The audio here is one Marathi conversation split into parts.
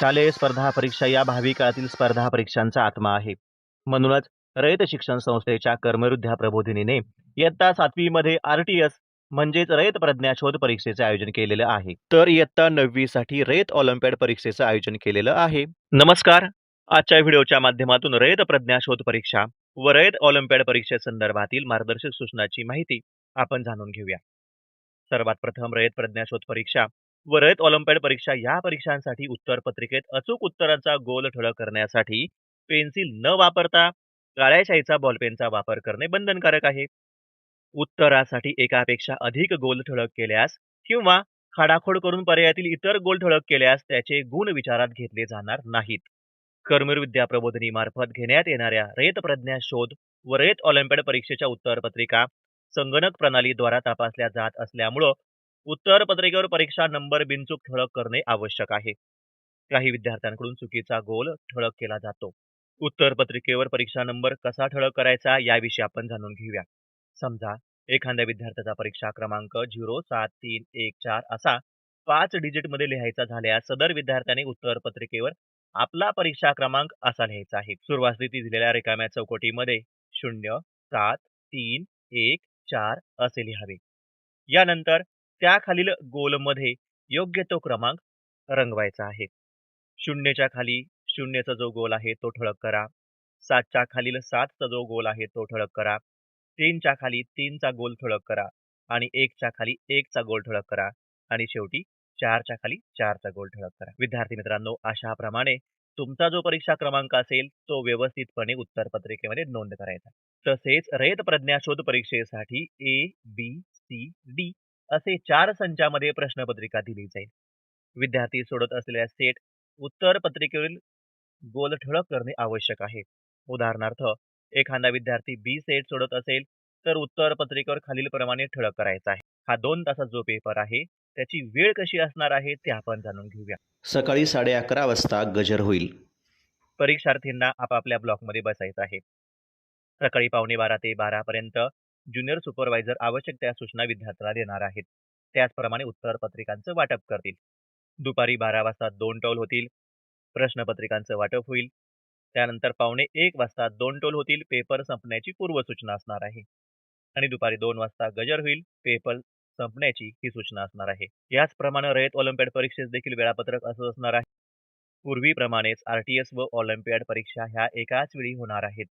शालेय स्पर्धा परीक्षा या भावी काळातील स्पर्धा परीक्षांचा आत्मा आहे. म्हणूनच रयत शिक्षण संस्थेच्या कर्मयोद्धा प्रबोधिनीने इयत्ता 7वी मध्ये आरटीएस म्हणजेच रयत प्रज्ञा शोध परीक्षेचे आयोजन केलेलं आहे. तर इयत्ता 9वी साठी रयत ऑलिम्पियाड परीक्षेचं आयोजन केलेलं आहे. नमस्कार. आजच्या व्हिडिओच्या माध्यमातून रयत प्रज्ञा शोध परीक्षा व रयत ऑलिम्पियाड परीक्षेसंदर्भातील मार्गदर्शक सूचनाची माहिती आपण जाणून घेऊया. सर्वात प्रथम रयत प्रज्ञा शोध परीक्षा व रयत ऑलिम्पियाड परीक्षा या परीक्षांसाठी उत्तरपत्रिकेत अचूक उत्तरांचा गोल ठळक करण्यासाठी पेन्सिल न वापरता काळ्या शाईचा बॉलपेनचा वापर करणे बंधनकारक आहे. उत्तरासाठी एकापेक्षा अधिक गोल ठळक केल्यास किंवा खाडाखोड करून पर्यायातील इतर गोल ठळक केल्यास त्याचे गुण विचारात घेतले जाणार नाहीत. कर्मवीर विद्या प्रबोधिनी मार्फत घेण्यात येणाऱ्या रयत प्रज्ञा शोध व रयत ऑलिम्पियाड परीक्षेच्या उत्तरपत्रिका संगणक प्रणालीद्वारा तपासल्या जात असल्यामुळं उत्तरपत्रिकेवर परीक्षा नंबर बिनचूक ठळक करणे आवश्यक आहे. काही विद्यार्थ्यांकडून चुकीचा गोल ठळक केला जातो. उत्तरपत्रिकेवर परीक्षा नंबर कसा ठळक करायचा याविषयी आपण जाणून घेऊया. समजा एखाद्या विद्यार्थ्याचा परीक्षा क्रमांक 07314 असा 5 डिजिट मध्ये लिहायचा झाल्यास सदर विद्यार्थ्याने उत्तरपत्रिकेवर आपला परीक्षा क्रमांक असा लिहायचा आहे. सुरुवातीस दिलेल्या रिकाम्या चौकटीमध्ये 0 7 3 1 4 असे लिहावे. यानंतर त्याखालील गोलमध्ये योग्य तो क्रमांक रंगवायचा आहे. 0च्या खाली 0चा जो गोल आहे तो ठळक करा. 7च्या खालील 7चा जो गोल आहे तो ठळक करा. 3च्या खाली 3चा गोल ठळक करा आणि 1च्या खाली 1चा गोल ठळक करा आणि शेवटी 4च्या खाली 4चा गोल ठळक करा. विद्यार्थी मित्रांनो, अशा प्रमाणे तुमचा जो परीक्षा क्रमांक असेल तो व्यवस्थितपणे उत्तरपत्रिकेमध्ये नोंद करायचा. तसेच रयत प्रज्ञा शोध परीक्षेसाठी A, B, C, D असे 4 संचामध्ये प्रश्नपत्रिका दिली जाईल. विद्यार्थी सोडत असलेल्या सेट उत्तरपत्रिकेवरील गोल ठळक करणे आवश्यक आहे. उदाहरणार्थ, एखादा विद्यार्थी बी सेट सोडत असेल तर उत्तरपत्रिकेवर खालीलप्रमाणे ठळक करायचा आहे. हा 2 तासाचा जो पेपर आहे त्याची वेळ कशी असणार आहे ते आपण जाणून घेऊया. सकाळी 11:30 वाजता गजर होईल. परीक्षार्थींना आपापल्या ब्लॉकमध्ये बसायचं आहे. सकाळी 11:15 ते 12 पर्यंत ज्युनियर सुपरवायझर आवश्यक त्या सूचना विद्यार्थ्याला देणार आहेत. त्याचप्रमाणे उत्तरपत्रिकांचं वाटप करतील. दुपारी 12 वाजता 2 टोल होतील. प्रश्नपत्रिकांचं वाटप होईल. त्यानंतर 12:45 वाजता 2 टोल होतील. पेपर संपण्याची पूर्वसूचना असणार आहे. आणि दुपारी 2 वाजता गजर होईल. पेपर संपण्याची ही सूचना असणार आहे. याचप्रमाणे रयत ऑलिम्पियाड परीक्षेस देखील वेळापत्रक असं असणार आहे. पूर्वीप्रमाणेच आरटीएस व ऑलिम्पियाड परीक्षा ह्या एकाच वेळी होणार आहेत.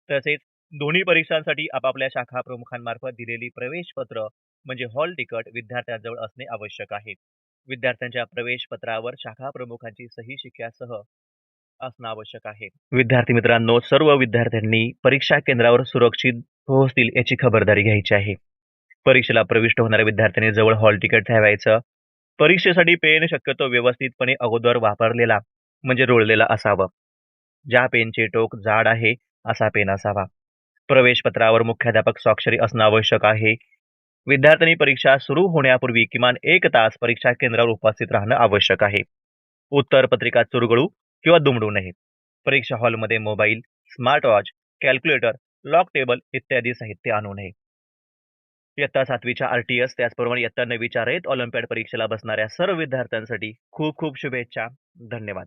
तसेच दोन्ही परीक्षांसाठी आपापल्या शाखा प्रमुखांमार्फत दिलेली प्रवेशपत्र म्हणजे हॉल तिकीट विद्यार्थ्यांजवळ असणे आवश्यक आहे. विद्यार्थ्यांच्या प्रवेश पत्रावर शाखा प्रमुखांची सही शिक्क्यासह असणं आवश्यक आहे. विद्यार्थी मित्रांनो, सर्व विद्यार्थ्यांनी परीक्षा केंद्रावर सुरक्षित पोहोचतील याची खबरदारी घ्यायची आहे. परीक्षेला प्रविष्ट होणाऱ्या विद्यार्थ्यांनी जवळ हॉल तिकीट ठेवायचं. परीक्षेसाठी पेन शक्यतो व्यवस्थितपणे अगोदर वापरलेला म्हणजे रोळलेला असावं. ज्या पेनचे टोक जाड आहे असा पेन असावा. प्रवेशपत्रावर मुख्याध्यापक स्वाक्षरी असणं आवश्यक आहे. विद्यार्थ्यांनी परीक्षा सुरू होण्यापूर्वी किमान 1 तास परीक्षा केंद्रावर उपस्थित राहणं आवश्यक आहे. उत्तरपत्रिका चुरगळू किंवा दुमडू नये. परीक्षा हॉलमध्ये mobile, smart watch, calculator, log table इत्यादी साहित्य आणू नये. इयत्ता 7वीच्या आरटीएस त्याचप्रमाणे इयत्ता 9वीच्या रयत ऑलिम्पियाड परीक्षेला बसणाऱ्या सर्व विद्यार्थ्यांसाठी खूप खूप शुभेच्छा. धन्यवाद.